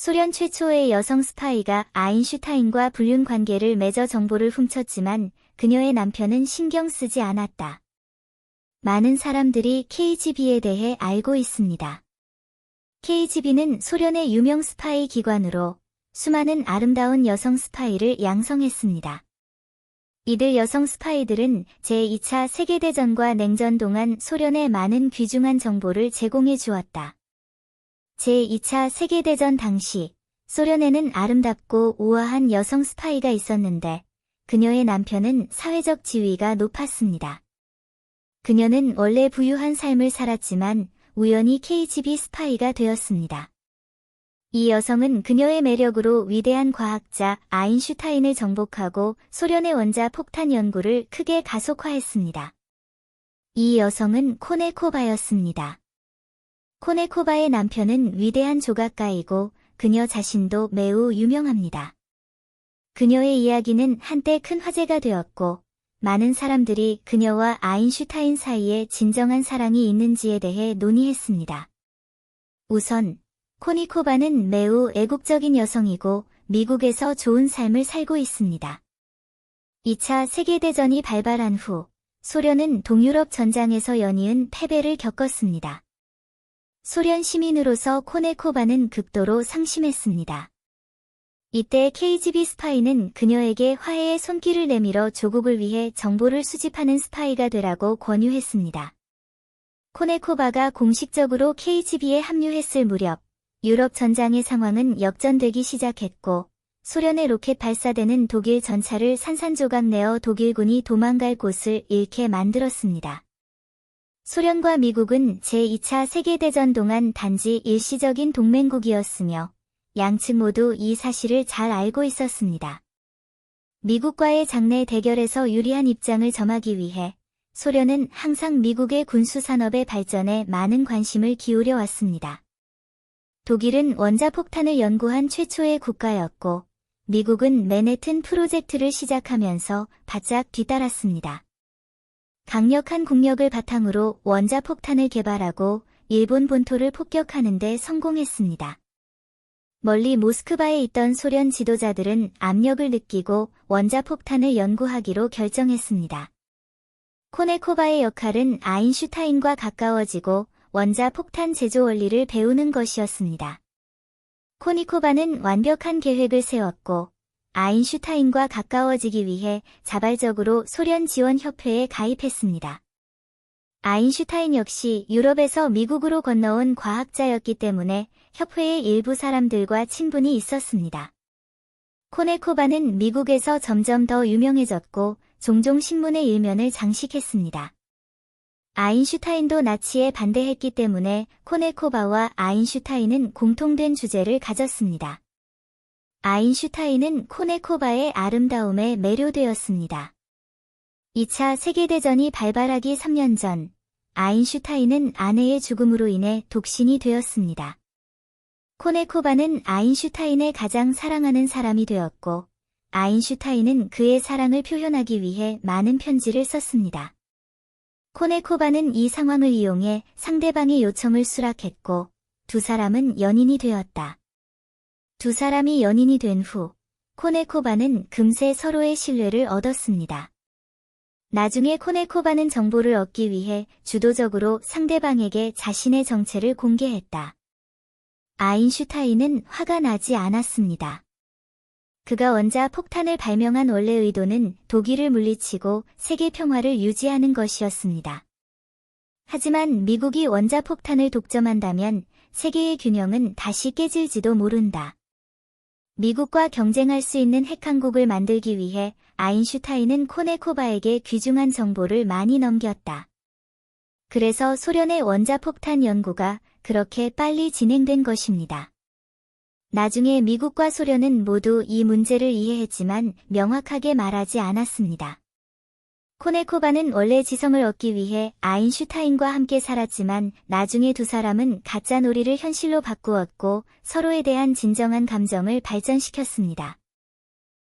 소련 최초의 여성 스파이가 아인슈타인과 불륜 관계를 맺어 정보를 훔쳤지만 그녀의 남편은 신경 쓰지 않았다. 많은 사람들이 KGB에 대해 알고 있습니다. KGB는 소련의 유명 스파이 기관으로 수많은 아름다운 여성 스파이를 양성했습니다. 이들 여성 스파이들은 제2차 세계대전과 냉전 동안 소련에 많은 귀중한 정보를 제공해 주었다. 제2차 세계대전 당시 소련에는 아름답고 우아한 여성 스파이가 있었는데 그녀의 남편은 사회적 지위가 높았습니다. 그녀는 원래 부유한 삶을 살았지만 우연히 KGB 스파이가 되었습니다. 이 여성은 그녀의 매력으로 위대한 과학자 아인슈타인을 정복하고 소련의 원자 폭탄 연구를 크게 가속화했습니다. 이 여성은 코네코바였습니다. 코네코바의 남편은 위대한 조각가이고 그녀 자신도 매우 유명합니다. 그녀의 이야기는 한때 큰 화제가 되었고 많은 사람들이 그녀와 아인슈타인 사이에 진정한 사랑이 있는지에 대해 논의했습니다. 우선 코니코바는 매우 애국적인 여성이고 미국에서 좋은 삶을 살고 있습니다. 2차 세계대전이 발발한 후 소련은 동유럽 전장에서 연이은 패배를 겪었습니다. 소련 시민으로서 코네코바는 극도로 상심했습니다. 이때 KGB 스파이는 그녀에게 화해의 손길을 내밀어 조국을 위해 정보를 수집하는 스파이가 되라고 권유했습니다. 코네코바가 공식적으로 KGB에 합류했을 무렵 유럽 전장의 상황은 역전되기 시작했고 소련의 로켓 발사대는 독일 전차를 산산조각 내어 독일군이 도망갈 곳을 잃게 만들었습니다. 소련과 미국은 제2차 세계대전 동안 단지 일시적인 동맹국이었으며 양측 모두 이 사실을 잘 알고 있었습니다. 미국과의 장내 대결에서 유리한 입장을 점하기 위해 소련은 항상 미국의 군수산업의 발전에 많은 관심을 기울여 왔습니다. 독일은 원자폭탄을 연구한 최초의 국가였고 미국은 맨해튼 프로젝트를 시작하면서 바짝 뒤따랐습니다. 강력한 국력을 바탕으로 원자폭탄을 개발하고 일본 본토를 폭격하는 데 성공했습니다. 멀리 모스크바에 있던 소련 지도자들은 압력을 느끼고 원자폭탄을 연구하기로 결정했습니다. 코네코바의 역할은 아인슈타인과 가까워지고 원자폭탄 제조 원리를 배우는 것이었습니다. 코니코바는 완벽한 계획을 세웠고 아인슈타인과 가까워지기 위해 자발적으로 소련 지원협회에 가입했습니다. 아인슈타인 역시 유럽에서 미국으로 건너온 과학자였기 때문에 협회의 일부 사람들과 친분이 있었습니다. 코네코바는 미국에서 점점 더 유명해졌고 종종 신문의 일면을 장식했습니다. 아인슈타인도 나치에 반대했기 때문에 코네코바와 아인슈타인은 공통된 주제를 가졌습니다. 아인슈타인은 코네코바의 아름다움에 매료되었습니다. 2차 세계대전이 발발하기 3년 전, 아인슈타인은 아내의 죽음으로 인해 독신이 되었습니다. 코네코바는 아인슈타인의 가장 사랑하는 사람이 되었고, 아인슈타인은 그의 사랑을 표현하기 위해 많은 편지를 썼습니다. 코네코바는 이 상황을 이용해 상대방의 요청을 수락했고, 두 사람은 연인이 되었다. 두 사람이 연인이 된 후, 코네코바는 금세 서로의 신뢰를 얻었습니다. 나중에 코네코바는 정보를 얻기 위해 주도적으로 상대방에게 자신의 정체를 공개했다. 아인슈타인은 화가 나지 않았습니다. 그가 원자 폭탄을 발명한 원래 의도는 독일을 물리치고 세계 평화를 유지하는 것이었습니다. 하지만 미국이 원자 폭탄을 독점한다면 세계의 균형은 다시 깨질지도 모른다. 미국과 경쟁할 수 있는 핵강국을 만들기 위해 아인슈타인은 코네코바에게 귀중한 정보를 많이 넘겼다. 그래서 소련의 원자폭탄 연구가 그렇게 빨리 진행된 것입니다. 나중에 미국과 소련은 모두 이 문제를 이해했지만 명확하게 말하지 않았습니다. 코네코바는 원래 지성을 얻기 위해 아인슈타인과 함께 살았지만 나중에 두 사람은 가짜놀이를 현실로 바꾸었고 서로에 대한 진정한 감정을 발전시켰습니다.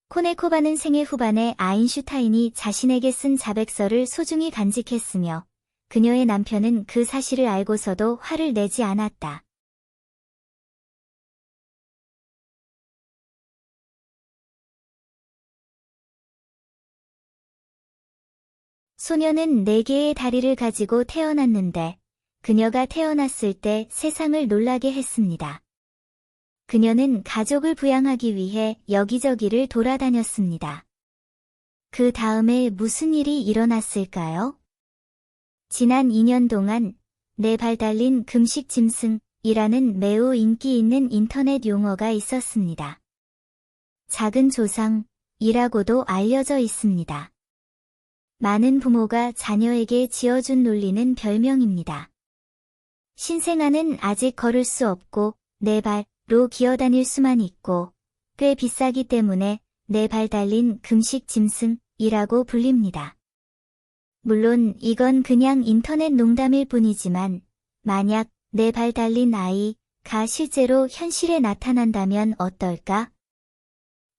코네코바는 생애 후반에 아인슈타인이 자신에게 쓴 자백서를 소중히 간직했으며 그녀의 남편은 그 사실을 알고서도 화를 내지 않았다. 소녀는 4개의 다리를 가지고 태어났는데 그녀가 태어났을 때 세상을 놀라게 했습니다. 그녀는 가족을 부양하기 위해 여기저기를 돌아다녔습니다. 그 다음에 무슨 일이 일어났을까요? 지난 2년 동안 4발 달린 금식 짐승이라는 매우 인기 있는 인터넷 용어가 있었습니다. 작은 조상이라고도 알려져 있습니다. 많은 부모가 자녀에게 지어준 놀리는 별명입니다. 신생아는 아직 걸을 수 없고 4발로 기어다닐 수만 있고 꽤 비싸기 때문에 4발 달린 금식 짐승이라고 불립니다. 물론 이건 그냥 인터넷 농담일 뿐이지만 만약 4발 달린 아이가 실제로 현실에 나타난다면 어떨까?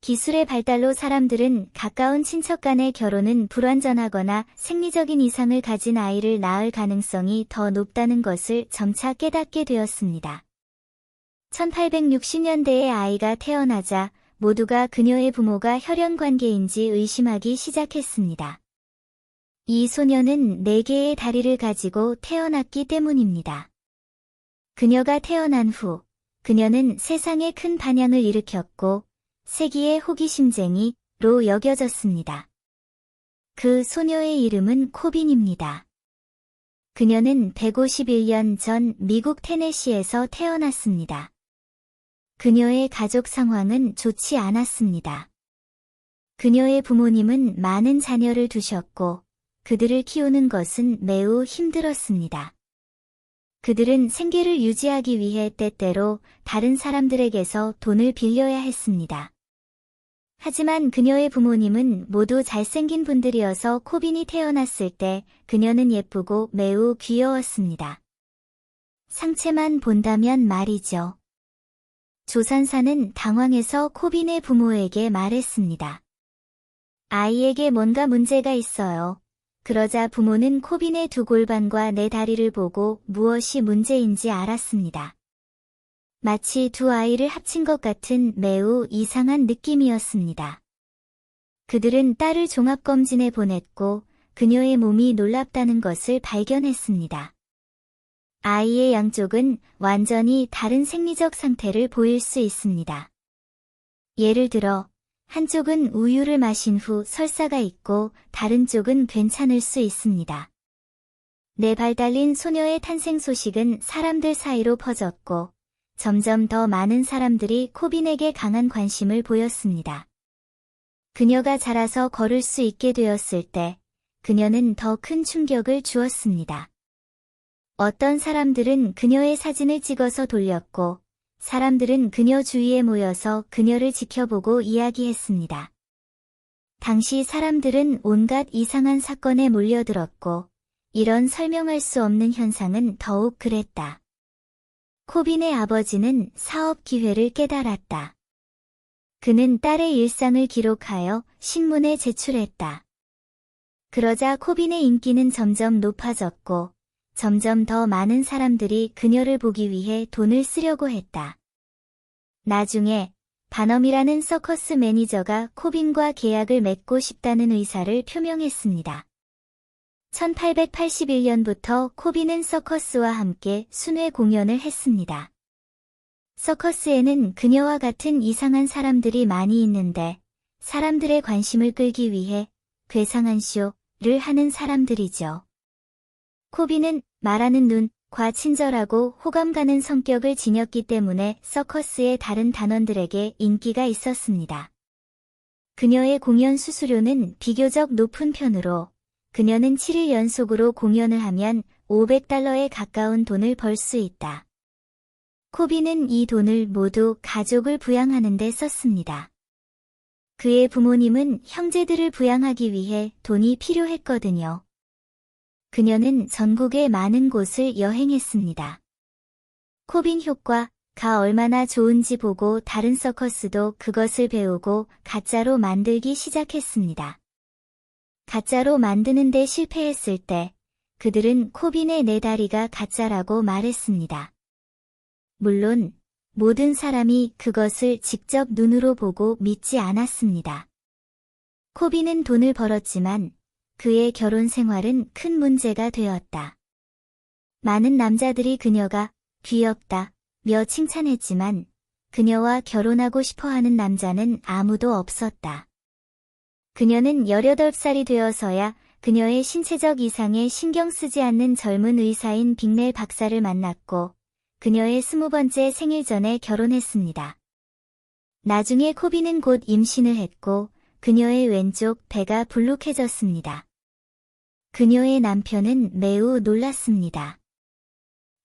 기술의 발달로 사람들은 가까운 친척 간의 결혼은 불완전하거나 생리적인 이상을 가진 아이를 낳을 가능성이 더 높다는 것을 점차 깨닫게 되었습니다. 1860년대에 아이가 태어나자 모두가 그녀의 부모가 혈연 관계인지 의심하기 시작했습니다. 이 소녀는 4개의 다리를 가지고 태어났기 때문입니다. 그녀가 태어난 후 그녀는 세상에 큰 반향을 일으켰고 세기의 호기심쟁이로 여겨졌습니다. 그 소녀의 이름은 코빈입니다. 그녀는 151년 전 미국 테네시에서 태어났습니다. 그녀의 가족 상황은 좋지 않았습니다. 그녀의 부모님은 많은 자녀를 두셨고 그들을 키우는 것은 매우 힘들었습니다. 그들은 생계를 유지하기 위해 때때로 다른 사람들에게서 돈을 빌려야 했습니다. 하지만 그녀의 부모님은 모두 잘생긴 분들이어서 코빈이 태어났을 때 그녀는 예쁘고 매우 귀여웠습니다. 상체만 본다면 말이죠. 조산사는 당황해서 코빈의 부모에게 말했습니다. 아이에게 뭔가 문제가 있어요. 그러자 부모는 코빈의 2골반과 4다리를 보고 무엇이 문제인지 알았습니다. 마치 2 아이를 합친 것 같은 매우 이상한 느낌이었습니다. 그들은 딸을 종합검진에 보냈고 그녀의 몸이 놀랍다는 것을 발견했습니다. 아이의 양쪽은 완전히 다른 생리적 상태를 보일 수 있습니다. 예를 들어 한쪽은 우유를 마신 후 설사가 있고 다른 쪽은 괜찮을 수 있습니다. 4발 달린 소녀의 탄생 소식은 사람들 사이로 퍼졌고 점점 더 많은 사람들이 코빈에게 강한 관심을 보였습니다. 그녀가 자라서 걸을 수 있게 되었을 때 그녀는 더 큰 충격을 주었습니다. 어떤 사람들은 그녀의 사진을 찍어서 돌렸고 사람들은 그녀 주위에 모여서 그녀를 지켜보고 이야기했습니다. 당시 사람들은 온갖 이상한 사건에 몰려들었고 이런 설명할 수 없는 현상은 더욱 그랬다. 코빈의 아버지는 사업 기회를 깨달았다. 그는 딸의 일상을 기록하여 신문에 제출했다. 그러자 코빈의 인기는 점점 높아졌고 점점 더 많은 사람들이 그녀를 보기 위해 돈을 쓰려고 했다. 나중에 바넘이라는 서커스 매니저가 코빈과 계약을 맺고 싶다는 의사를 표명했습니다. 1881년부터 코빈은 서커스와 함께 순회 공연을 했습니다. 서커스에는 그녀와 같은 이상한 사람들이 많이 있는데 사람들의 관심을 끌기 위해 괴상한 쇼를 하는 사람들이죠. 코빈은 말하는 눈과 친절하고 호감 가는 성격을 지녔기 때문에 서커스의 다른 단원들에게 인기가 있었습니다. 그녀의 공연 수수료는 비교적 높은 편으로 그녀는 7일 연속으로 공연을 하면 $500에 가까운 돈을 벌 수 있다. 코빈은 이 돈을 모두 가족을 부양하는 데 썼습니다. 그의 부모님은 형제들을 부양하기 위해 돈이 필요했거든요. 그녀는 전국의 많은 곳을 여행했습니다. 코빈 효과가 얼마나 좋은지 보고 다른 서커스도 그것을 배우고 가짜로 만들기 시작했습니다. 가짜로 만드는데 실패했을 때 그들은 코빈의 4다리가 가짜라고 말했습니다. 물론 모든 사람이 그것을 직접 눈으로 보고 믿지 않았습니다. 코빈은 돈을 벌었지만 그의 결혼 생활은 큰 문제가 되었다. 많은 남자들이 그녀가 귀엽다며 칭찬했지만 그녀와 결혼하고 싶어하는 남자는 아무도 없었다. 그녀는 18살이 되어서야 그녀의 신체적 이상에 신경 쓰지 않는 젊은 의사인 빅넬 박사를 만났고 그녀의 20번째 생일 전에 결혼했습니다. 나중에 코비는 곧 임신을 했고 그녀의 왼쪽 배가 불룩해졌습니다. 그녀의 남편은 매우 놀랐습니다.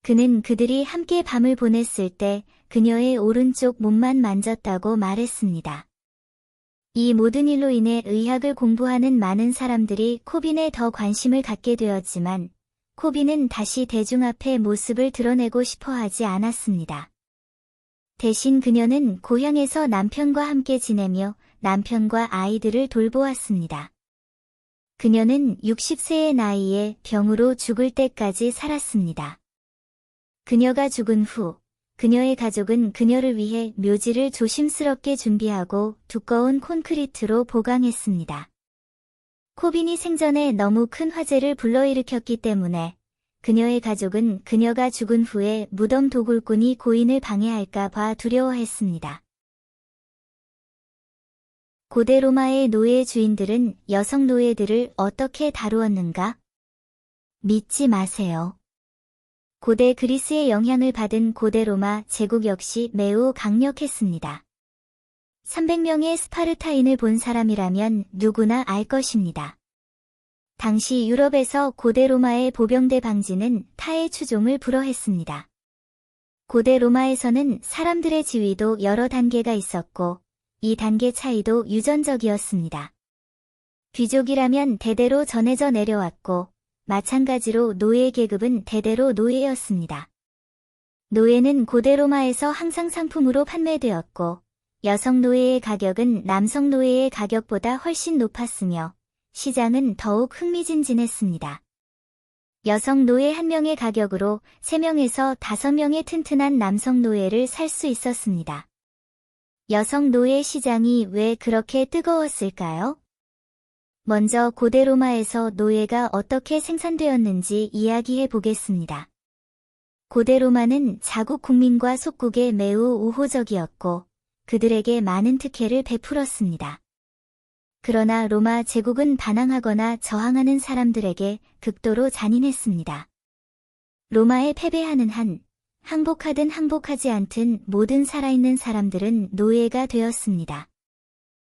그는 그들이 함께 밤을 보냈을 때 그녀의 오른쪽 몸만 만졌다고 말했습니다. 이 모든 일로 인해 의학을 공부하는 많은 사람들이 코빈에 더 관심을 갖게 되었지만 코빈은 다시 대중 앞에 모습을 드러내고 싶어 하지 않았습니다. 대신 그녀는 고향에서 남편과 함께 지내며 남편과 아이들을 돌보았습니다. 그녀는 60세의 나이에 병으로 죽을 때까지 살았습니다. 그녀가 죽은 후 그녀의 가족은 그녀를 위해 묘지를 조심스럽게 준비하고 두꺼운 콘크리트로 보강했습니다. 코빈이 생전에 너무 큰 화재를 불러일으켰기 때문에 그녀의 가족은 그녀가 죽은 후에 무덤 도굴꾼이 고인을 방해할까 봐 두려워했습니다. 고대 로마의 노예 주인들은 여성 노예들을 어떻게 다루었는가? 믿지 마세요. 고대 그리스의 영향을 받은 고대 로마 제국 역시 매우 강력했습니다. 300명의 스파르타인을 본 사람이라면 누구나 알 것입니다. 당시 유럽에서 고대 로마의 보병대 방지는 타의 추종을 불허했습니다. 고대 로마에서는 사람들의 지위도 여러 단계가 있었고 이 단계 차이도 유전적이었습니다. 귀족이라면 대대로 전해져 내려왔고 마찬가지로 노예 계급은 대대로 노예였습니다. 노예는 고대 로마에서 항상 상품으로 판매되었고 여성 노예의 가격은 남성 노예의 가격보다 훨씬 높았으며 시장은 더욱 흥미진진했습니다. 여성 노예 1명의 가격으로 3명에서 5명의 튼튼한 남성 노예를 살 수 있었습니다. 여성 노예 시장이 왜 그렇게 뜨거웠을까요? 먼저 고대 로마에서 노예가 어떻게 생산되었는지 이야기해 보겠습니다. 고대 로마는 자국 국민과 속국에 매우 우호적이었고 그들에게 많은 특혜를 베풀었습니다. 그러나 로마 제국은 반항하거나 저항하는 사람들에게 극도로 잔인했습니다. 로마에 패배하는 한, 항복하든 항복하지 않든 모든 살아있는 사람들은 노예가 되었습니다.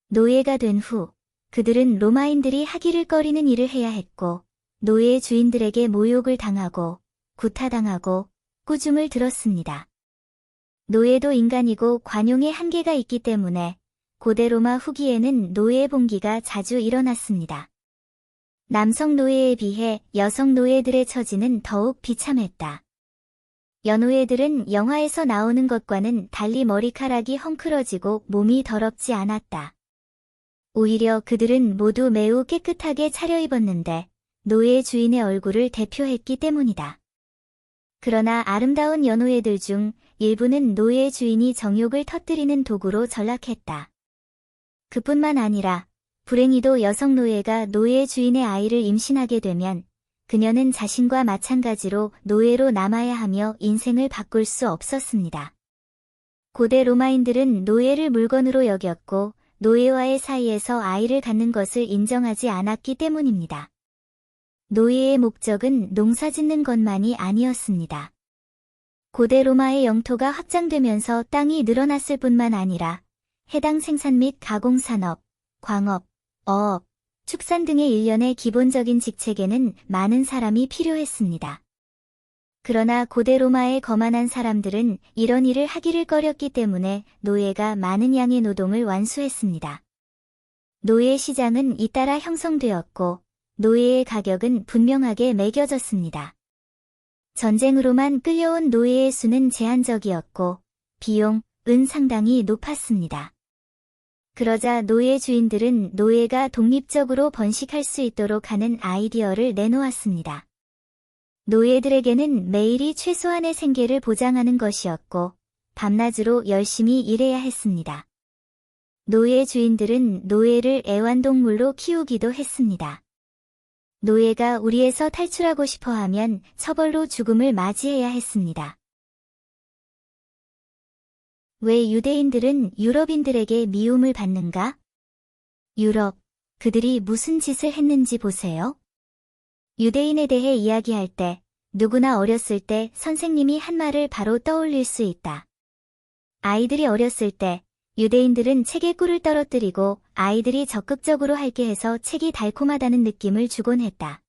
노예가 된 후, 그들은 로마인들이 하기를 꺼리는 일을 해야 했고, 노예 주인들에게 모욕을 당하고, 구타당하고, 꾸중을 들었습니다. 노예도 인간이고 관용의 한계가 있기 때문에 고대 로마 후기에는 노예 봉기가 자주 일어났습니다. 남성 노예에 비해 여성 노예들의 처지는 더욱 비참했다. 여노예들은 영화에서 나오는 것과는 달리 머리카락이 헝클어지고 몸이 더럽지 않았다. 오히려 그들은 모두 매우 깨끗하게 차려입었는데 노예 주인의 얼굴을 대표했기 때문이다. 그러나 아름다운 여노예들 중 일부는 노예 주인이 정욕을 터뜨리는 도구로 전락했다. 그뿐만 아니라 불행히도 여성 노예가 노예 주인의 아이를 임신하게 되면 그녀는 자신과 마찬가지로 노예로 남아야 하며 인생을 바꿀 수 없었습니다. 고대 로마인들은 노예를 물건으로 여겼고 노예와의 사이에서 아이를 갖는 것을 인정하지 않았기 때문입니다. 노예의 목적은 농사짓는 것만이 아니었습니다. 고대 로마의 영토가 확장되면서 땅이 늘어났을 뿐만 아니라 해당 생산 및 가공산업, 광업, 어업, 축산 등의 일련의 기본적인 직책에는 많은 사람이 필요했습니다. 그러나 고대 로마의 거만한 사람들은 이런 일을 하기를 꺼렸기 때문에 노예가 많은 양의 노동을 완수했습니다. 노예 시장은 잇따라 형성되었고 노예의 가격은 분명하게 매겨졌습니다. 전쟁으로만 끌려온 노예의 수는 제한적이었고 비용은 상당히 높았습니다. 그러자 노예 주인들은 노예가 독립적으로 번식할 수 있도록 하는 아이디어를 내놓았습니다. 노예들에게는 매일이 최소한의 생계를 보장하는 것이었고 밤낮으로 열심히 일해야 했습니다. 노예 주인들은 노예를 애완동물로 키우기도 했습니다. 노예가 우리에서 탈출하고 싶어 하면 처벌로 죽음을 맞이해야 했습니다. 왜 유대인들은 유럽인들에게 미움을 받는가? 유럽, 그들이 무슨 짓을 했는지 보세요. 유대인에 대해 이야기할 때 누구나 어렸을 때 선생님이 한 말을 바로 떠올릴 수 있다. 아이들이 어렸을 때 유대인들은 책에 꿀을 떨어뜨리고 아이들이 적극적으로 할게 해서 책이 달콤하다는 느낌을 주곤 했다.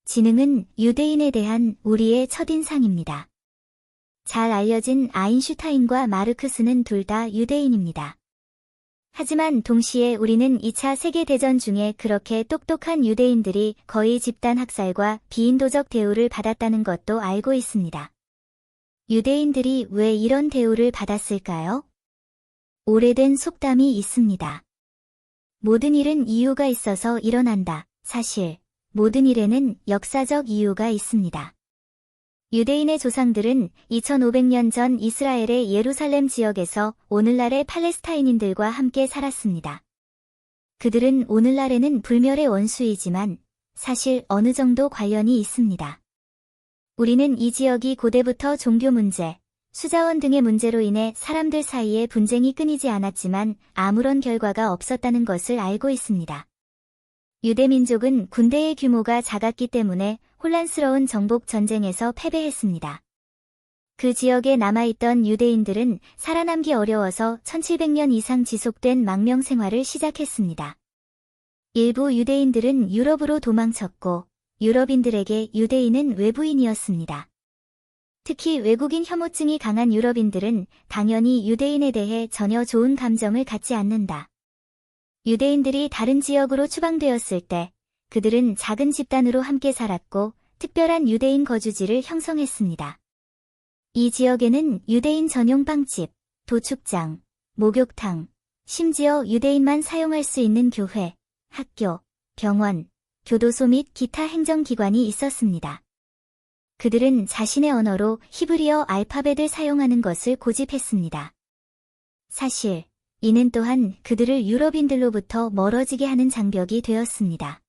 지능은 유대인에 대한 우리의 첫인상입니다. 잘 알려진 아인슈타인과 마르크스는 둘 다 유대인입니다. 하지만 동시에 우리는 2차 세계대전 중에 그렇게 똑똑한 유대인들이 거의 집단 학살과 비인도적 대우를 받았다는 것도 알고 있습니다. 유대인들이 왜 이런 대우를 받았을까요? 오래된 속담이 있습니다. 모든 일은 이유가 있어서 일어난다. 사실, 모든 일에는 역사적 이유가 있습니다. 유대인의 조상들은 2500년 전 이스라엘의 예루살렘 지역에서 오늘날의 팔레스타인인들과 함께 살았습니다. 그들은 오늘날에는 불멸의 원수이지만 사실 어느 정도 관련이 있습니다. 우리는 이 지역이 고대부터 종교 문제, 수자원 등의 문제로 인해 사람들 사이에 분쟁이 끊이지 않았지만 아무런 결과가 없었다는 것을 알고 있습니다. 유대민족은 군대의 규모가 작았기 때문에 혼란스러운 정복 전쟁에서 패배했습니다. 그 지역에 남아있던 유대인들은 살아남기 어려워서 1700년 이상 지속된 망명 생활을 시작했습니다. 일부 유대인들은 유럽으로 도망쳤고 유럽인들에게 유대인은 외부인이었습니다. 특히 외국인 혐오증이 강한 유럽인들은 당연히 유대인에 대해 전혀 좋은 감정을 갖지 않는다. 유대인들이 다른 지역으로 추방되었을 때 그들은 작은 집단으로 함께 살았고 특별한 유대인 거주지를 형성했습니다. 이 지역에는 유대인 전용 빵집, 도축장, 목욕탕, 심지어 유대인만 사용할 수 있는 교회, 학교, 병원, 교도소 및 기타 행정기관이 있었습니다. 그들은 자신의 언어로 히브리어 알파벳을 사용하는 것을 고집했습니다. 사실, 이는 또한 그들을 유럽인들로부터 멀어지게 하는 장벽이 되었습니다.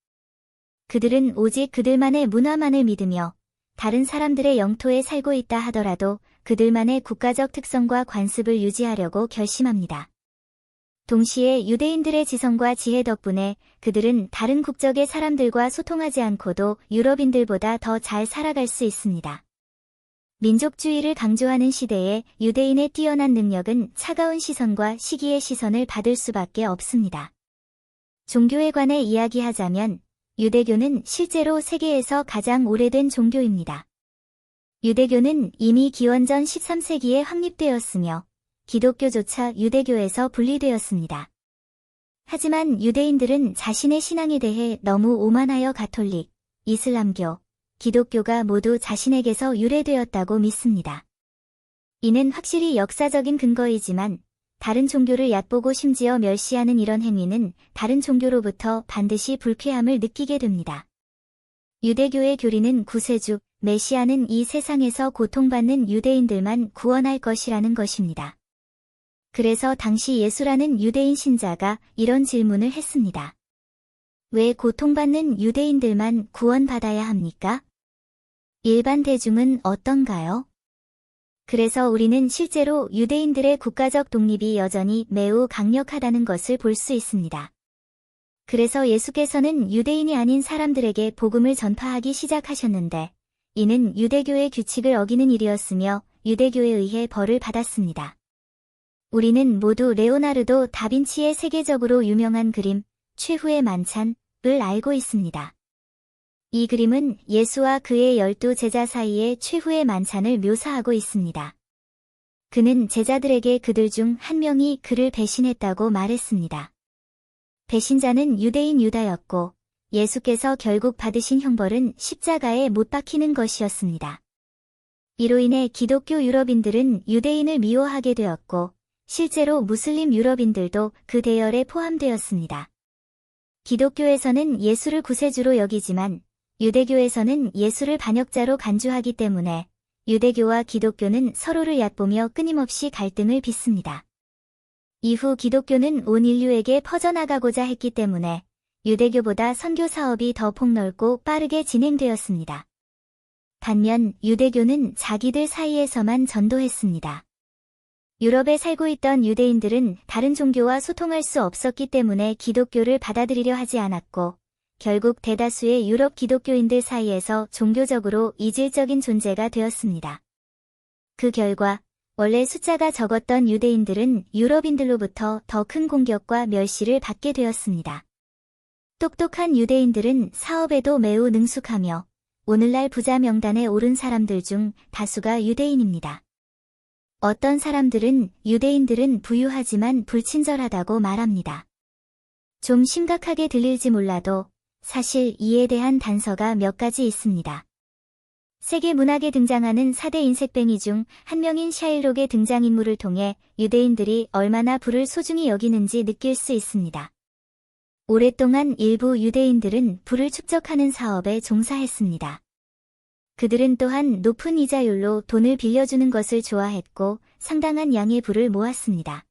그들은 오직 그들만의 문화만을 믿으며 다른 사람들의 영토에 살고 있다 하더라도 그들만의 국가적 특성과 관습을 유지하려고 결심합니다. 동시에 유대인들의 지성과 지혜 덕분에 그들은 다른 국적의 사람들과 소통하지 않고도 유럽인들보다 더 잘 살아갈 수 있습니다. 민족주의를 강조하는 시대에 유대인의 뛰어난 능력은 차가운 시선과 시기의 시선을 받을 수밖에 없습니다. 종교에 관해 이야기하자면 유대교는 실제로 세계에서 가장 오래된 종교입니다. 유대교는 이미 기원전 13세기에 확립되었으며 기독교조차 유대교에서 분리되었습니다. 하지만 유대인들은 자신의 신앙에 대해 너무 오만하여 가톨릭, 이슬람교, 기독교가 모두 자신에게서 유래되었다고 믿습니다. 이는 확실히 역사적인 근거이지만 다른 종교를 얕보고 심지어 멸시하는 이런 행위는 다른 종교로부터 반드시 불쾌함을 느끼게 됩니다. 유대교의 교리는 구세주, 메시아는 이 세상에서 고통받는 유대인들만 구원할 것이라는 것입니다. 그래서 당시 예수라는 유대인 신자가 이런 질문을 했습니다. 왜 고통받는 유대인들만 구원받아야 합니까? 일반 대중은 어떤가요? 그래서 우리는 실제로 유대인들의 국가적 독립이 여전히 매우 강력하다는 것을 볼 수 있습니다. 그래서 예수께서는 유대인이 아닌 사람들에게 복음을 전파하기 시작하셨는데 이는 유대교의 규칙을 어기는 일이었으며 유대교에 의해 벌을 받았습니다. 우리는 모두 레오나르도 다빈치의 세계적으로 유명한 그림 최후의 만찬을 알고 있습니다. 이 그림은 예수와 그의 12제자 사이의 최후의 만찬을 묘사하고 있습니다. 그는 제자들에게 그들 중 한 명이 그를 배신했다고 말했습니다. 배신자는 유대인 유다였고 예수께서 결국 받으신 형벌은 십자가에 못 박히는 것이었습니다. 이로 인해 기독교 유럽인들은 유대인을 미워하게 되었고 실제로 무슬림 유럽인들도 그 대열에 포함되었습니다. 기독교에서는 예수를 구세주로 여기지만 유대교에서는 예수를 반역자로 간주하기 때문에 유대교와 기독교는 서로를 얕보며 끊임없이 갈등을 빚습니다. 이후 기독교는 온 인류에게 퍼져나가고자 했기 때문에 유대교보다 선교 사업이 더 폭넓고 빠르게 진행되었습니다. 반면 유대교는 자기들 사이에서만 전도했습니다. 유럽에 살고 있던 유대인들은 다른 종교와 소통할 수 없었기 때문에 기독교를 받아들이려 하지 않았고, 결국 대다수의 유럽 기독교인들 사이에서 종교적으로 이질적인 존재가 되었습니다. 그 결과 원래 숫자가 적었던 유대인들은 유럽인들로부터 더 큰 공격과 멸시를 받게 되었습니다. 똑똑한 유대인들은 사업에도 매우 능숙하며 오늘날 부자 명단에 오른 사람들 중 다수가 유대인입니다. 어떤 사람들은 유대인들은 부유하지만 불친절하다고 말합니다. 좀 심각하게 들릴지 몰라도 사실 이에 대한 단서가 몇 가지 있습니다. 세계 문학에 등장하는 4대 인색뱅이 중 한 명인 샤일록의 등장인물을 통해 유대인들이 얼마나 부를 소중히 여기는지 느낄 수 있습니다. 오랫동안 일부 유대인들은 부를 축적하는 사업에 종사했습니다. 그들은 또한 높은 이자율로 돈을 빌려주는 것을 좋아했고 상당한 양의 부를 모았습니다.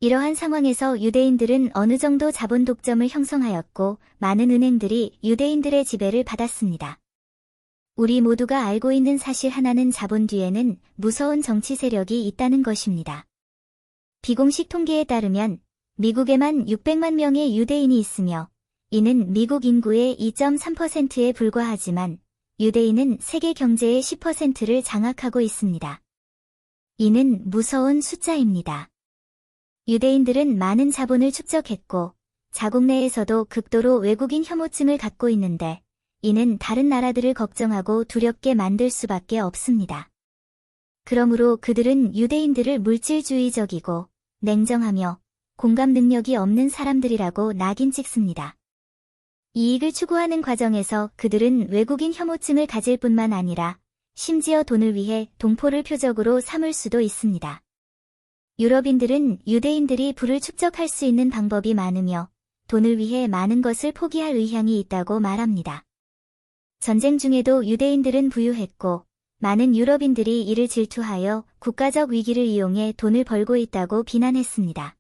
이러한 상황에서 유대인들은 어느 정도 자본 독점을 형성하였고 많은 은행들이 유대인들의 지배를 받았습니다. 우리 모두가 알고 있는 사실 하나는 자본 뒤에는 무서운 정치 세력이 있다는 것입니다. 비공식 통계에 따르면 미국에만 600만 명의 유대인이 있으며 이는 미국 인구의 2.3%에 불과하지만 유대인은 세계 경제의 10%를 장악하고 있습니다. 이는 무서운 숫자입니다. 유대인들은 많은 자본을 축적했고 자국 내에서도 극도로 외국인 혐오증을 갖고 있는데 이는 다른 나라들을 걱정하고 두렵게 만들 수밖에 없습니다. 그러므로 그들은 유대인들을 물질주의적이고 냉정하며 공감 능력이 없는 사람들이라고 낙인 찍습니다. 이익을 추구하는 과정에서 그들은 외국인 혐오증을 가질 뿐만 아니라 심지어 돈을 위해 동포를 표적으로 삼을 수도 있습니다. 유럽인들은 유대인들이 부를 축적할 수 있는 방법이 많으며 돈을 위해 많은 것을 포기할 의향이 있다고 말합니다. 전쟁 중에도 유대인들은 부유했고 많은 유럽인들이 이를 질투하여 국가적 위기를 이용해 돈을 벌고 있다고 비난했습니다.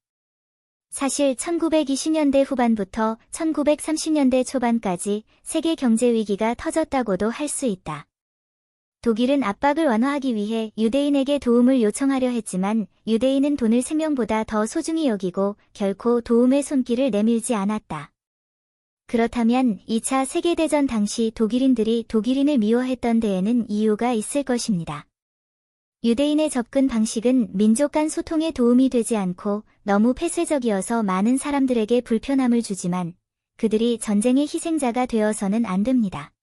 사실 1920년대 후반부터 1930년대 초반까지 세계 경제 위기가 터졌다고도 할 수 있다. 독일은 압박을 완화하기 위해 유대인에게 도움을 요청하려 했지만 유대인은 돈을 생명보다 더 소중히 여기고 결코 도움의 손길을 내밀지 않았다. 그렇다면 2차 세계대전 당시 독일인들이 독일인을 미워했던 데에는 이유가 있을 것입니다. 유대인의 접근 방식은 민족 간 소통에 도움이 되지 않고 너무 폐쇄적이어서 많은 사람들에게 불편함을 주지만 그들이 전쟁의 희생자가 되어서는 안 됩니다.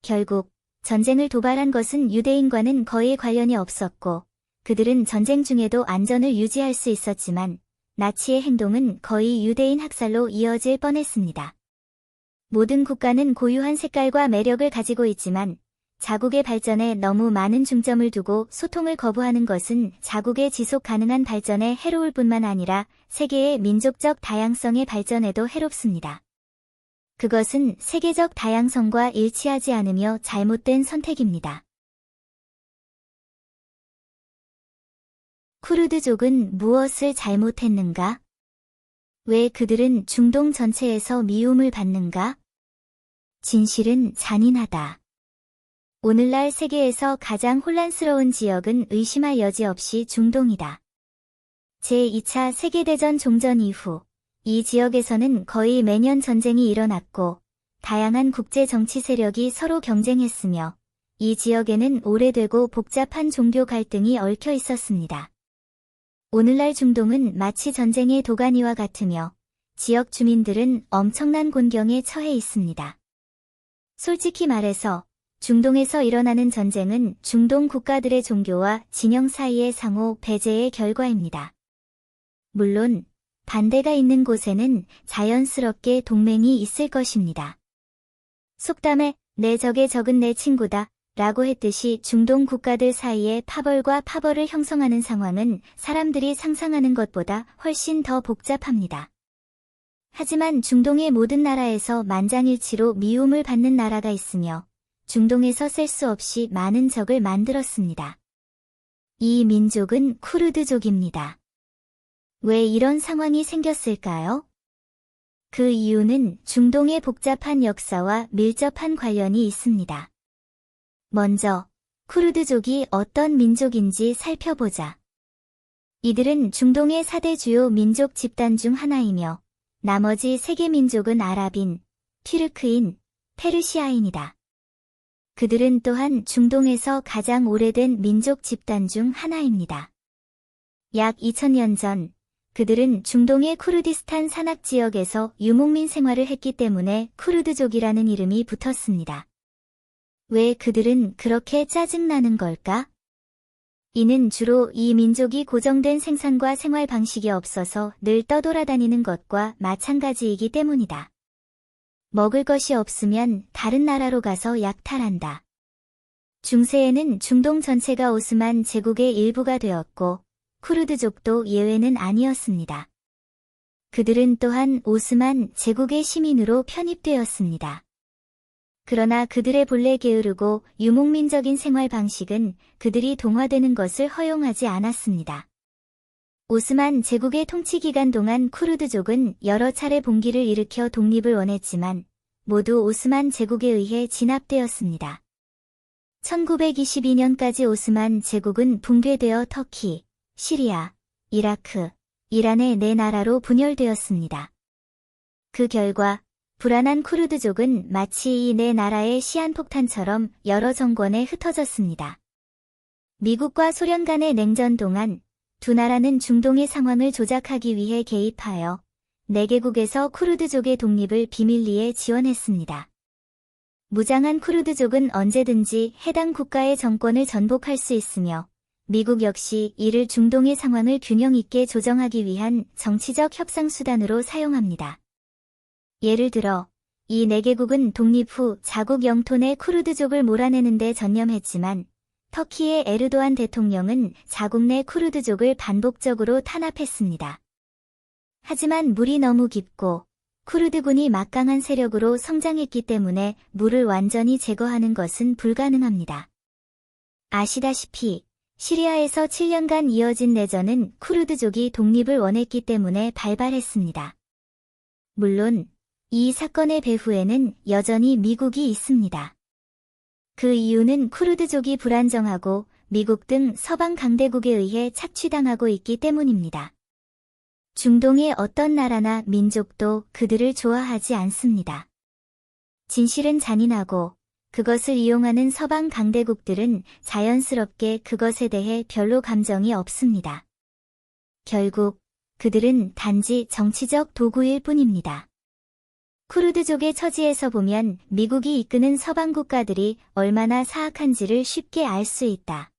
결국 전쟁을 도발한 것은 유대인과는 거의 관련이 없었고 그들은 전쟁 중에도 안전을 유지할 수 있었지만 나치의 행동은 거의 유대인 학살로 이어질 뻔했습니다. 모든 국가는 고유한 색깔과 매력을 가지고 있지만 자국의 발전에 너무 많은 중점을 두고 소통을 거부하는 것은 자국의 지속 가능한 발전에 해로울 뿐만 아니라 세계의 민족적 다양성의 발전에도 해롭습니다. 그것은 세계적 다양성과 일치하지 않으며 잘못된 선택입니다. 쿠르드족은 무엇을 잘못했는가? 왜 그들은 중동 전체에서 미움을 받는가? 진실은 잔인하다. 오늘날 세계에서 가장 혼란스러운 지역은 의심할 여지 없이 중동이다. 제2차 세계대전 종전 이후 이 지역에서는 거의 매년 전쟁이 일어났고 다양한 국제 정치 세력이 서로 경쟁했으며 이 지역에는 오래되고 복잡한 종교 갈등이 얽혀 있었습니다. 오늘날 중동은 마치 전쟁의 도가니와 같으며 지역 주민들은 엄청난 곤경에 처해 있습니다. 솔직히 말해서 중동에서 일어나는 전쟁은 중동 국가들의 종교와 진영 사이의 상호 배제의 결과입니다. 물론 반대가 있는 곳에는 자연스럽게 동맹이 있을 것입니다. 속담에 내 적의 적은 내 친구다 라고 했듯이 중동 국가들 사이에 파벌과 파벌을 형성하는 상황은 사람들이 상상하는 것보다 훨씬 더 복잡합니다. 하지만 중동의 모든 나라에서 만장일치로 미움을 받는 나라가 있으며 중동에서 셀 수 없이 많은 적을 만들었습니다. 이 민족은 쿠르드족입니다. 왜 이런 상황이 생겼을까요? 그 이유는 중동의 복잡한 역사와 밀접한 관련이 있습니다. 먼저, 쿠르드족이 어떤 민족인지 살펴보자. 이들은 중동의 4대 주요 민족 집단 중 하나이며 나머지 3개 민족은 아랍인, 튀르크인, 페르시아인이다. 그들은 또한 중동에서 가장 오래된 민족 집단 중 하나입니다. 약 2000년 전, 그들은 중동의 쿠르디스탄 산악 지역에서 유목민 생활을 했기 때문에 쿠르드족이라는 이름이 붙었습니다. 왜 그들은 그렇게 짜증나는 걸까? 이는 주로 이 민족이 고정된 생산과 생활 방식이 없어서 늘 떠돌아다니는 것과 마찬가지이기 때문이다. 먹을 것이 없으면 다른 나라로 가서 약탈한다. 중세에는 중동 전체가 오스만 제국의 일부가 되었고 쿠르드족도 예외는 아니었습니다. 그들은 또한 오스만 제국의 시민으로 편입되었습니다. 그러나 그들의 본래 게으르고 유목민적인 생활 방식은 그들이 동화되는 것을 허용하지 않았습니다. 오스만 제국의 통치 기간 동안 쿠르드족은 여러 차례 봉기를 일으켜 독립을 원했지만 모두 오스만 제국에 의해 진압되었습니다. 1922년까지 오스만 제국은 붕괴되어 터키, 시리아, 이라크, 이란의 4나라로 분열되었습니다. 그 결과 불안한 쿠르드족은 마치 이 4나라의 시한폭탄처럼 여러 정권에 흩어졌습니다. 미국과 소련 간의 냉전 동안 두 나라는 중동의 상황을 조작하기 위해 개입하여 4개국에서 쿠르드족의 독립을 비밀리에 지원했습니다. 무장한 쿠르드족은 언제든지 해당 국가의 정권을 전복할 수 있으며 미국 역시 이를 중동의 상황을 균형 있게 조정하기 위한 정치적 협상 수단으로 사용합니다. 예를 들어 이 4개국은 독립 후 자국 영토 내 쿠르드족을 몰아내는 데 전념했지만 터키의 에르도안 대통령은 자국 내 쿠르드족을 반복적으로 탄압했습니다. 하지만 물이 너무 깊고 쿠르드군이 막강한 세력으로 성장했기 때문에 물을 완전히 제거하는 것은 불가능합니다. 아시다시피 시리아에서 7년간 이어진 내전은 쿠르드족이 독립을 원했기 때문에 발발했습니다. 물론 이 사건의 배후에는 여전히 미국이 있습니다. 그 이유는 쿠르드족이 불안정하고 미국 등 서방 강대국에 의해 착취당하고 있기 때문입니다. 중동의 어떤 나라나 민족도 그들을 좋아하지 않습니다. 진실은 잔인하고 그것을 이용하는 서방 강대국들은 자연스럽게 그것에 대해 별로 감정이 없습니다. 결국 그들은 단지 정치적 도구일 뿐입니다. 쿠르드족의 처지에서 보면 미국이 이끄는 서방 국가들이 얼마나 사악한지를 쉽게 알 수 있다.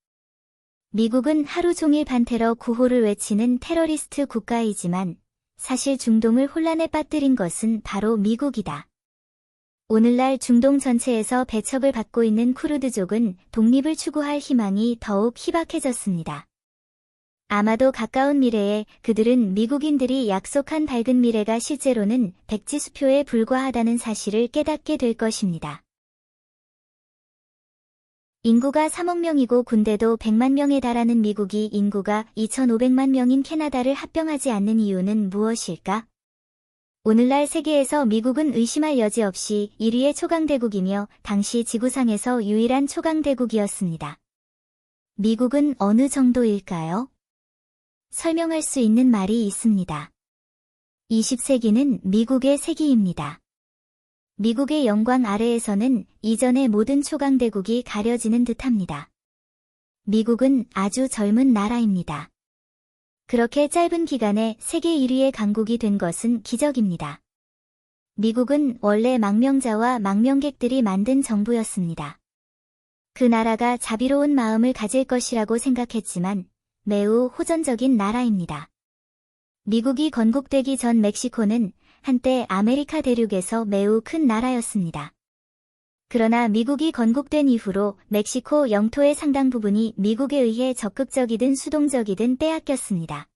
미국은 하루 종일 반테러 구호를 외치는 테러리스트 국가이지만 사실 중동을 혼란에 빠뜨린 것은 바로 미국이다. 오늘날 중동 전체에서 배척을 받고 있는 쿠르드족은 독립을 추구할 희망이 더욱 희박해졌습니다. 아마도 가까운 미래에 그들은 미국인들이 약속한 밝은 미래가 실제로는 백지수표에 불과하다는 사실을 깨닫게 될 것입니다. 인구가 3억 명이고 군대도 100만 명에 달하는 미국이 인구가 2,500만 명인 캐나다를 합병하지 않는 이유는 무엇일까? 오늘날 세계에서 미국은 의심할 여지 없이 1위의 초강대국이며 당시 지구상에서 유일한 초강대국이었습니다. 미국은 어느 정도일까요? 설명할 수 있는 말이 있습니다. 20세기는 미국의 세기입니다. 미국의 영광 아래에서는 이전의 모든 초강대국이 가려지는 듯합니다. 미국은 아주 젊은 나라입니다. 그렇게 짧은 기간에 세계 1위의 강국이 된 것은 기적입니다. 미국은 원래 망명자와 망명객들이 만든 정부였습니다. 그 나라가 자비로운 마음을 가질 것이라고 생각했지만 매우 호전적인 나라입니다. 미국이 건국되기 전 멕시코는 한때 아메리카 대륙에서 매우 큰 나라였습니다. 그러나 미국이 건국된 이후로 멕시코 영토의 상당 부분이 미국에 의해 적극적이든 수동적이든 빼앗겼습니다.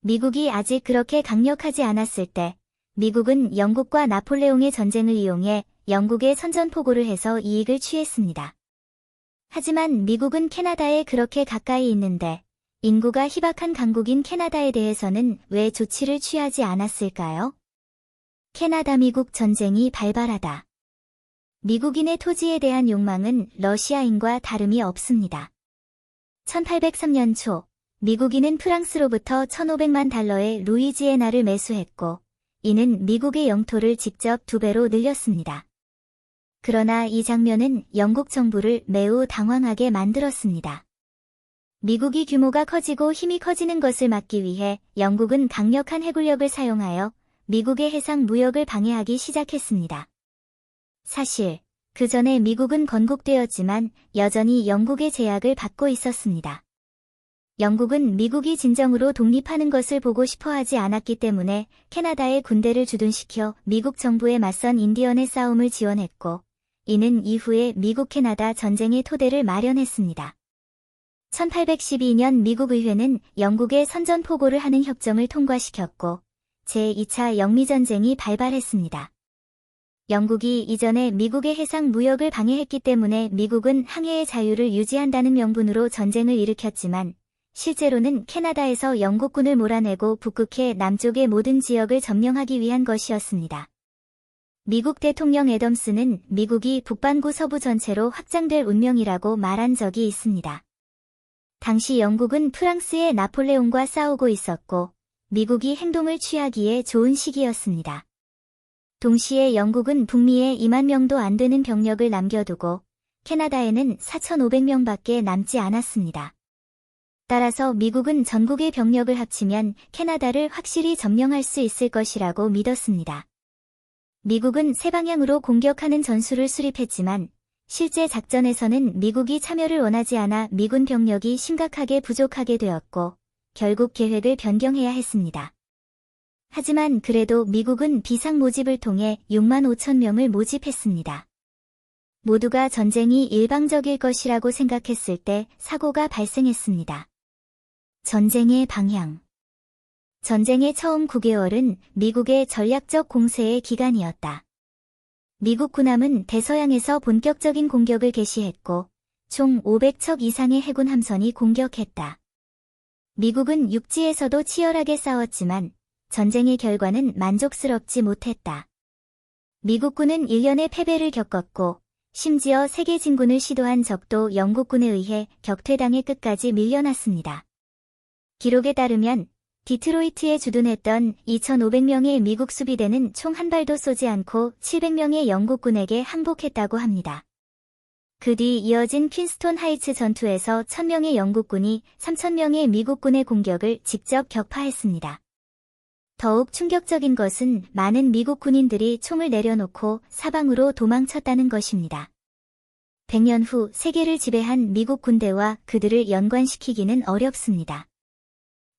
미국이 아직 그렇게 강력하지 않았을 때 미국은 영국과 나폴레옹의 전쟁을 이용해 영국에 선전포고를 해서 이익을 취했습니다. 하지만 미국은 캐나다에 그렇게 가까이 있는데 인구가 희박한 강국인 캐나다에 대해서는 왜 조치를 취하지 않았을까요? 캐나다-미국 전쟁이 발발하다. 미국인의 토지에 대한 욕망은 러시아인과 다름이 없습니다. 1803년 초, 미국인은 프랑스로부터 1,500만 달러의 루이지애나를 매수했고, 이는 미국의 영토를 직접 2배로 늘렸습니다. 그러나 이 장면은 영국 정부를 매우 당황하게 만들었습니다. 미국이 규모가 커지고 힘이 커지는 것을 막기 위해 영국은 강력한 해군력을 사용하여 미국의 해상 무역을 방해하기 시작했습니다. 사실, 그 전에 미국은 건국되었지만 여전히 영국의 제약을 받고 있었습니다. 영국은 미국이 진정으로 독립하는 것을 보고 싶어 하지 않았기 때문에 캐나다에 군대를 주둔시켜 미국 정부에 맞선 인디언의 싸움을 지원했고, 이는 이후에 미국-캐나다 전쟁의 토대를 마련했습니다. 1812년 미국 의회는 영국의 선전포고를 하는 협정을 통과시켰고, 제2차 영미전쟁이 발발했습니다. 영국이 이전에 미국의 해상 무역을 방해했기 때문에 미국은 항해의 자유를 유지한다는 명분으로 전쟁을 일으켰지만, 실제로는 캐나다에서 영국군을 몰아내고 북극해 남쪽의 모든 지역을 점령하기 위한 것이었습니다. 미국 대통령 애덤스는 미국이 북반구 서부 전체로 확장될 운명이라고 말한 적이 있습니다. 당시 영국은 프랑스의 나폴레옹과 싸우고 있었고, 미국이 행동을 취하기에 좋은 시기였습니다. 동시에 영국은 북미에 2만 명도 안 되는 병력을 남겨두고 캐나다에는 4,500명밖에 남지 않았습니다. 따라서 미국은 전국의 병력을 합치면 캐나다를 확실히 점령할 수 있을 것이라고 믿었습니다. 미국은 세 방향으로 공격하는 전술을 수립했지만 실제 작전에서는 미국이 참여를 원하지 않아 미군 병력이 심각하게 부족하게 되었고 결국 계획을 변경해야 했습니다. 하지만 그래도 미국은 비상 모집을 통해 6만 5천 명을 모집했습니다. 모두가 전쟁이 일방적일 것이라고 생각했을 때 사고가 발생했습니다. 전쟁의 방향. 전쟁의 처음 9개월은 미국의 전략적 공세의 기간이었다. 미국 군함은 대서양에서 본격적인 공격을 개시했고 총 500척 이상의 해군 함선이 공격했다. 미국은 육지에서도 치열하게 싸웠지만 전쟁의 결과는 만족스럽지 못했다. 미국군은 1년의 패배를 겪었고 심지어 세계 진군을 시도한 적도 영국군에 의해 격퇴당해 끝까지 밀려났습니다. 기록에 따르면 디트로이트에 주둔했던 2,500명의 미국 수비대는 총 한 발도 쏘지 않고 700명의 영국군에게 항복했다고 합니다. 그 뒤 이어진 퀸스톤 하이츠 전투에서 1,000명의 영국군이 3,000명의 미국군의 공격을 직접 격파했습니다. 더욱 충격적인 것은 많은 미국 군인들이 총을 내려놓고 사방으로 도망쳤다는 것입니다. 100년 후 세계를 지배한 미국 군대와 그들을 연관시키기는 어렵습니다.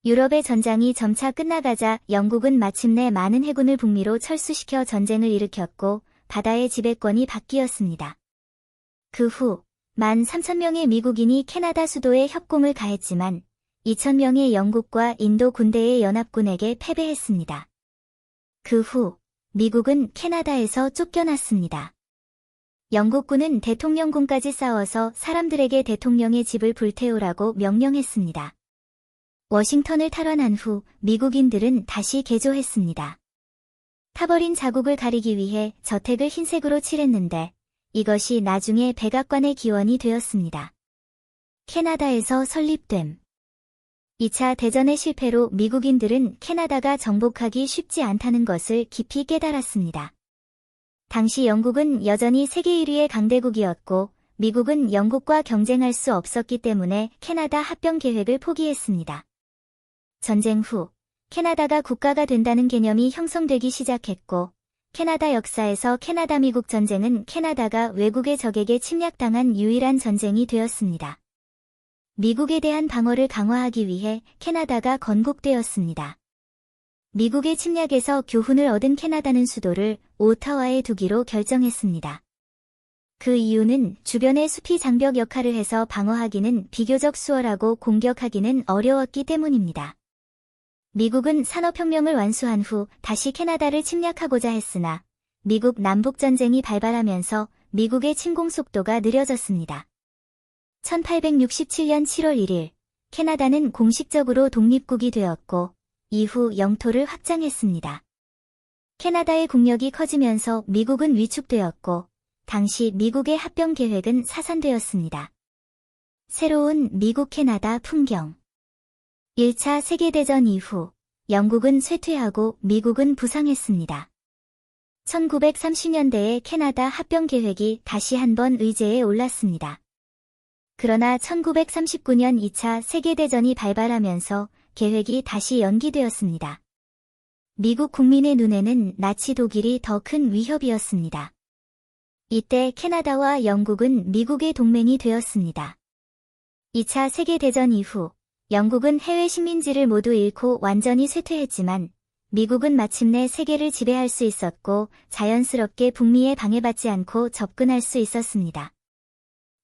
유럽의 전장이 점차 끝나가자 영국은 마침내 많은 해군을 북미로 철수시켜 전쟁을 일으켰고 바다의 지배권이 바뀌었습니다. 그 후 13,000명의 미국인이 캐나다 수도에 협공을 가했지만 2,000명의 영국과 인도 군대의 연합군에게 패배했습니다. 그 후 미국은 캐나다에서 쫓겨났습니다. 영국군은 대통령궁까지 싸워서 사람들에게 대통령의 집을 불태우라고 명령했습니다. 워싱턴을 탈환한 후 미국인들은 다시 개조했습니다. 타버린 자국을 가리기 위해 저택을 흰색으로 칠했는데 이것이 나중에 백악관의 기원이 되었습니다. 캐나다에서 설립됨. 2차 대전의 실패로 미국인들은 캐나다가 정복하기 쉽지 않다는 것을 깊이 깨달았습니다. 당시 영국은 여전히 세계 1위의 강대국이었고 미국은 영국과 경쟁할 수 없었기 때문에 캐나다 합병 계획을 포기했습니다. 전쟁 후 캐나다가 국가가 된다는 개념이 형성되기 시작했고 캐나다 역사에서 캐나다-미국 전쟁은 캐나다가 외국의 적에게 침략당한 유일한 전쟁이 되었습니다. 미국에 대한 방어를 강화하기 위해 캐나다가 건국되었습니다. 미국의 침략에서 교훈을 얻은 캐나다는 수도를 오타와에 두기로 결정했습니다. 그 이유는 주변의 숲이 장벽 역할을 해서 방어하기는 비교적 수월하고 공격하기는 어려웠기 때문입니다. 미국은 산업혁명을 완수한 후 다시 캐나다를 침략하고자 했으나 미국 남북전쟁이 발발하면서 미국의 침공 속도가 느려졌습니다. 1867년 7월 1일 캐나다는 공식적으로 독립국이 되었고 이후 영토를 확장했습니다. 캐나다의 국력이 커지면서 미국은 위축되었고, 당시 미국의 합병 계획은 사산되었습니다. 새로운 미국-캐나다 풍경. 1차 세계대전 이후 영국은 쇠퇴하고 미국은 부상했습니다. 1930년대에 캐나다 합병 계획이 다시 한번 의제에 올랐습니다. 그러나 1939년 2차 세계대전이 발발하면서 계획이 다시 연기되었습니다. 미국 국민의 눈에는 나치 독일이 더 큰 위협이었습니다. 이때 캐나다와 영국은 미국의 동맹이 되었습니다. 2차 세계대전 이후 영국은 해외 식민지를 모두 잃고 완전히 쇠퇴했지만 미국은 마침내 세계를 지배할 수 있었고 자연스럽게 북미에 방해받지 않고 접근할 수 있었습니다.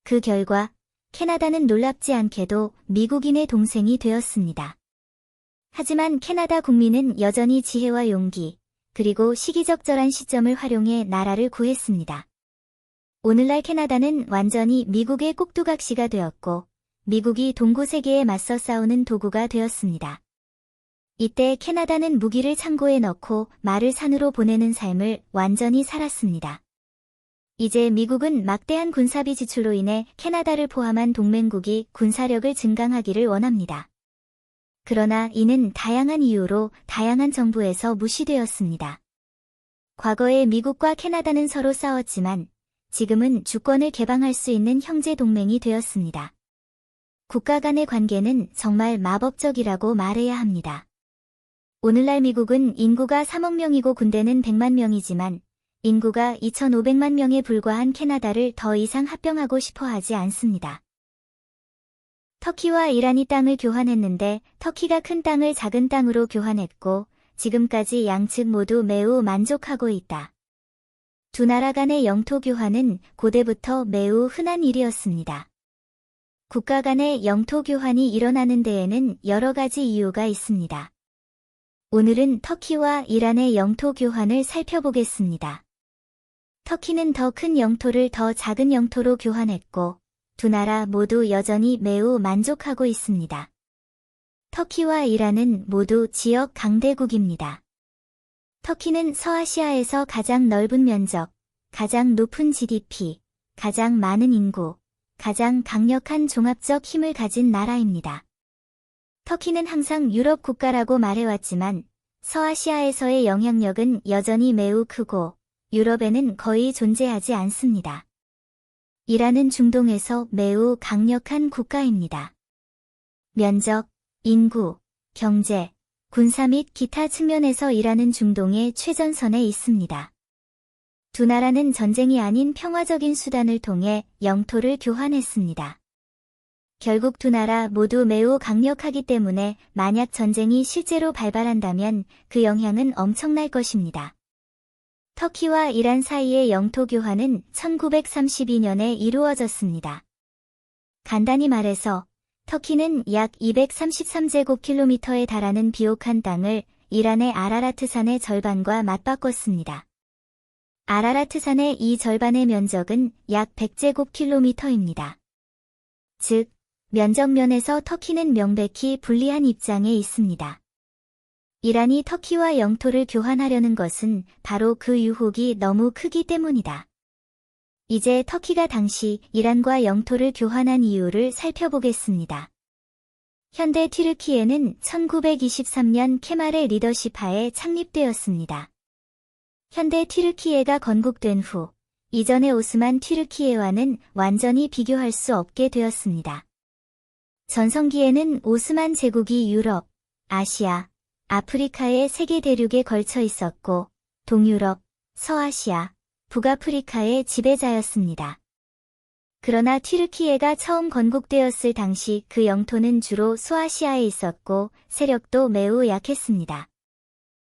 그 결과 캐나다는 놀랍지 않게도 미국인의 동생이 되었습니다. 하지만 캐나다 국민은 여전히 지혜와 용기, 그리고 시기적절한 시점을 활용해 나라를 구했습니다. 오늘날 캐나다는 완전히 미국의 꼭두각시가 되었고 미국이 동구세계에 맞서 싸우는 도구가 되었습니다. 이때 캐나다는 무기를 창고에 넣고 말을 산으로 보내는 삶을 완전히 살았습니다. 이제 미국은 막대한 군사비 지출로 인해 캐나다를 포함한 동맹국이 군사력을 증강하기를 원합니다. 그러나 이는 다양한 이유로 다양한 정부에서 무시되었습니다. 과거에 미국과 캐나다는 서로 싸웠지만 지금은 주권을 개방할 수 있는 형제 동맹이 되었습니다. 국가 간의 관계는 정말 마법적이라고 말해야 합니다. 오늘날 미국은 인구가 3억 명이고 군대는 100만 명이지만 인구가 2,500만 명에 불과한 캐나다를 더 이상 합병하고 싶어 하지 않습니다. 터키와 이란이 땅을 교환했는데 터키가 큰 땅을 작은 땅으로 교환했고 지금까지 양측 모두 매우 만족하고 있다. 두 나라 간의 영토 교환은 고대부터 매우 흔한 일이었습니다. 국가 간의 영토 교환이 일어나는 데에는 여러 가지 이유가 있습니다. 오늘은 터키와 이란의 영토 교환을 살펴보겠습니다. 터키는 더 큰 영토를 더 작은 영토로 교환했고 두 나라 모두 여전히 매우 만족하고 있습니다. 터키와 이란은 모두 지역 강대국입니다. 터키는 서아시아에서 가장 넓은 면적, 가장 높은 GDP, 가장 많은 인구, 가장 강력한 종합적 힘을 가진 나라입니다. 터키는 항상 유럽 국가라고 말해왔지만 서아시아에서의 영향력은 여전히 매우 크고 유럽에는 거의 존재하지 않습니다. 이란은 중동에서 매우 강력한 국가입니다. 면적, 인구, 경제, 군사 및 기타 측면에서 이란은 중동의 최전선에 있습니다. 두 나라는 전쟁이 아닌 평화적인 수단을 통해 영토를 교환했습니다. 결국 두 나라 모두 매우 강력하기 때문에 만약 전쟁이 실제로 발발한다면 그 영향은 엄청날 것입니다. 터키와 이란 사이의 영토 교환은 1932년에 이루어졌습니다. 간단히 말해서 터키는 약 233제곱킬로미터에 달하는 비옥한 땅을 이란의 아라라트 산의 절반과 맞바꿨습니다. 아라라트 산의 이 절반의 면적은 약 100제곱킬로미터입니다. 즉, 면적면에서 터키는 명백히 불리한 입장에 있습니다. 이란이 터키와 영토를 교환하려는 것은 바로 그 유혹이 너무 크기 때문이다. 이제 터키가 당시 이란과 영토를 교환한 이유를 살펴보겠습니다. 현대 튀르키예는 1923년 케말의 리더십 하에 창립되었습니다. 현대 튀르키예가 건국된 후 이전의 오스만 튀르키예와는 완전히 비교할 수 없게 되었습니다. 전성기에는 오스만 제국이 유럽, 아시아, 아프리카의 세계 대륙에 걸쳐 있었고 동유럽, 서아시아, 북아프리카의 지배자였습니다. 그러나 튀르키예가 처음 건국되었을 당시 그 영토는 주로 소아시아에 있었고 세력도 매우 약했습니다.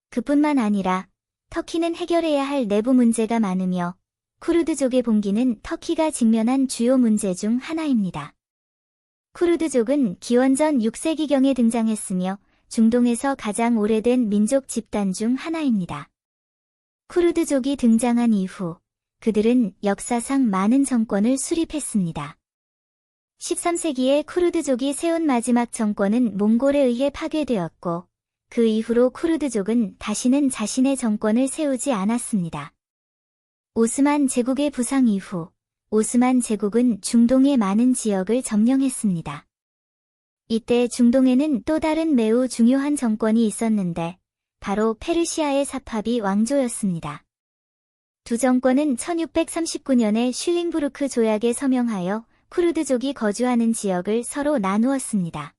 그뿐만 아니라 터키는 해결해야 할 내부 문제가 많으며 쿠르드족의 봉기는 터키가 직면한 주요 문제 중 하나입니다. 쿠르드족은 기원전 6세기경에 등장했으며 중동에서 가장 오래된 민족 집단 중 하나입니다. 쿠르드족이 등장한 이후 그들은 역사상 많은 정권을 수립했습니다. 13세기에 쿠르드족이 세운 마지막 정권은 몽골에 의해 파괴되었고 그 이후로 쿠르드족은 다시는 자신의 정권을 세우지 않았습니다. 오스만 제국의 부상 이후, 오스만 제국은 중동의 많은 지역을 점령했습니다. 이때 중동에는 또 다른 매우 중요한 정권이 있었는데, 바로 페르시아의 사파비 왕조였습니다. 두 정권은 1639년에 슐링부르크 조약에 서명하여 쿠르드족이 거주하는 지역을 서로 나누었습니다.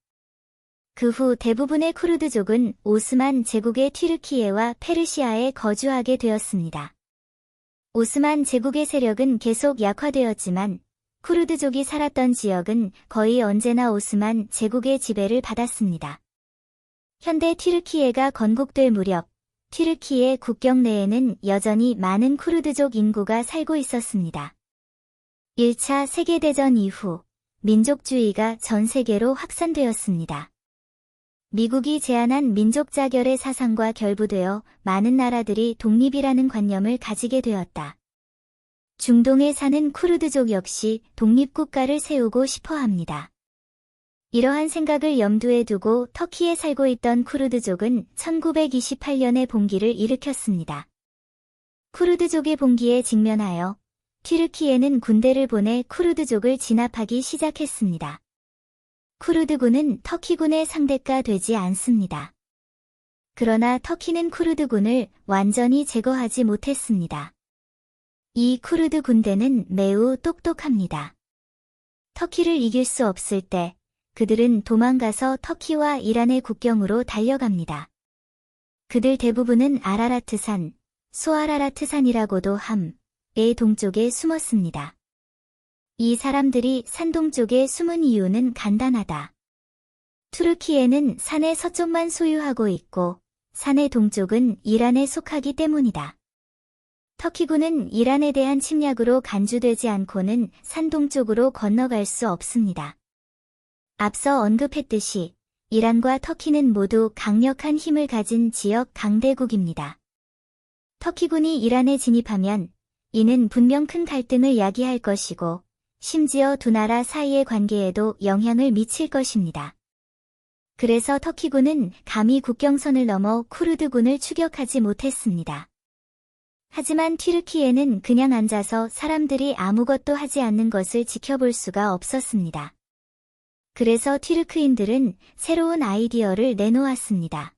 그 후 대부분의 쿠르드족은 오스만 제국의 튀르키예와 페르시아에 거주하게 되었습니다. 오스만 제국의 세력은 계속 약화되었지만 쿠르드족이 살았던 지역은 거의 언제나 오스만 제국의 지배를 받았습니다. 현대 튀르키예가 건국될 무렵 튀르키예 국경 내에는 여전히 많은 쿠르드족 인구가 살고 있었습니다. 1차 세계대전 이후 민족주의가 전 세계로 확산되었습니다. 미국이 제안한 민족자결의 사상과 결부되어 많은 나라들이 독립이라는 관념을 가지게 되었다. 중동에 사는 쿠르드족 역시 독립국가를 세우고 싶어 합니다. 이러한 생각을 염두에 두고 터키에 살고 있던 쿠르드족은 1928년에 봉기를 일으켰습니다. 쿠르드족의 봉기에 직면하여 튀르키예는 군대를 보내 쿠르드족을 진압하기 시작했습니다. 쿠르드군은 터키군의 상대가 되지 않습니다. 그러나 터키는 쿠르드군을 완전히 제거하지 못했습니다. 이 쿠르드 군대는 매우 똑똑합니다. 터키를 이길 수 없을 때 그들은 도망가서 터키와 이란의 국경으로 달려갑니다. 그들 대부분은 아라라트산, 소아라라트산이라고도 함의 동쪽에 숨었습니다. 이 사람들이 산 동쪽에 숨은 이유는 간단하다. 투르키예는 산의 서쪽만 소유하고 있고 산의 동쪽은 이란에 속하기 때문이다. 터키군은 이란에 대한 침략으로 간주되지 않고는 산 동쪽으로 건너갈 수 없습니다. 앞서 언급했듯이 이란과 터키는 모두 강력한 힘을 가진 지역 강대국입니다. 터키군이 이란에 진입하면 이는 분명 큰 갈등을 야기할 것이고 심지어 두 나라 사이의 관계에도 영향을 미칠 것입니다. 그래서 터키군은 감히 국경선을 넘어 쿠르드군을 추격하지 못했습니다. 하지만 튀르키예는 그냥 앉아서 사람들이 아무것도 하지 않는 것을 지켜볼 수가 없었습니다. 그래서 튀르크인들은 새로운 아이디어를 내놓았습니다.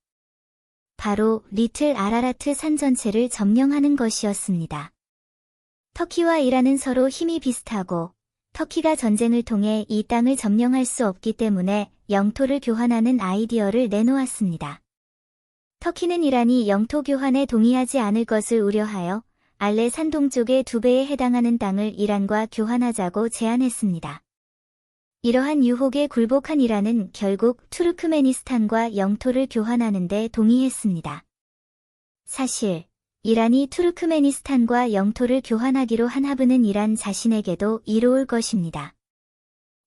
바로 리틀 아라라트 산 전체를 점령하는 것이었습니다. 터키와 이란은 서로 힘이 비슷하고 터키가 전쟁을 통해 이 땅을 점령할 수 없기 때문에 영토를 교환하는 아이디어를 내놓았습니다. 터키는 이란이 영토 교환에 동의하지 않을 것을 우려하여 알레 산 동쪽의 2배에 해당하는 땅을 이란과 교환하자고 제안했습니다. 이러한 유혹에 굴복한 이란은 결국 투르크메니스탄과 영토를 교환하는 데 동의했습니다. 사실 이란이 투르크메니스탄과 영토를 교환하기로 한 합의는 이란 자신에게도 이로울 것입니다.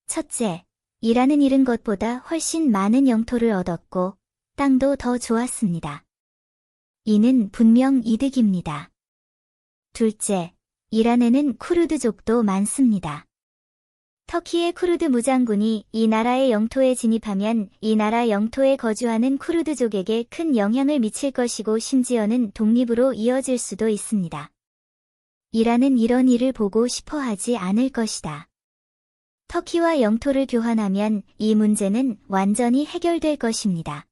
첫째, 이란은 잃은 것보다 훨씬 많은 영토를 얻었고 땅도 더 좋았습니다. 이는 분명 이득입니다. 둘째, 이란에는 쿠르드족도 많습니다. 터키의 쿠르드 무장군이 이 나라의 영토에 진입하면 이 나라 영토에 거주하는 쿠르드족에게 큰 영향을 미칠 것이고 심지어는 독립으로 이어질 수도 있습니다. 이란은 이런 일을 보고 싶어 하지 않을 것이다. 터키와 영토를 교환하면 이 문제는 완전히 해결될 것입니다.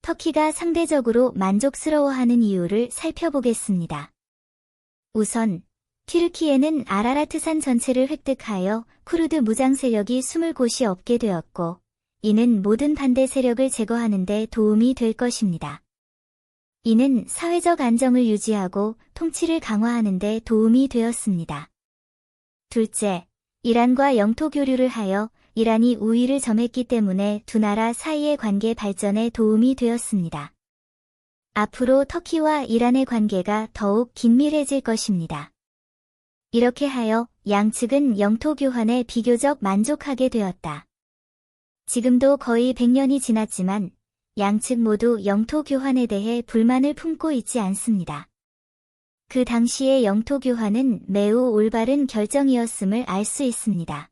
터키가 상대적으로 만족스러워하는 이유를 살펴보겠습니다. 우선 튀르키예는 아라라트산 전체를 획득하여 쿠르드 무장 세력이 숨을 곳이 없게 되었고 이는 모든 반대 세력을 제거하는 데 도움이 될 것입니다. 이는 사회적 안정을 유지하고 통치를 강화하는 데 도움이 되었습니다. 둘째, 이란과 영토 교류를 하여 이란이 우위를 점했기 때문에 두 나라 사이의 관계 발전에 도움이 되었습니다. 앞으로 터키와 이란의 관계가 더욱 긴밀해질 것입니다. 이렇게 하여 양측은 영토 교환에 비교적 만족하게 되었다. 지금도 거의 100년이 지났지만 양측 모두 영토 교환에 대해 불만을 품고 있지 않습니다. 그 당시의 영토 교환은 매우 올바른 결정이었음을 알 수 있습니다.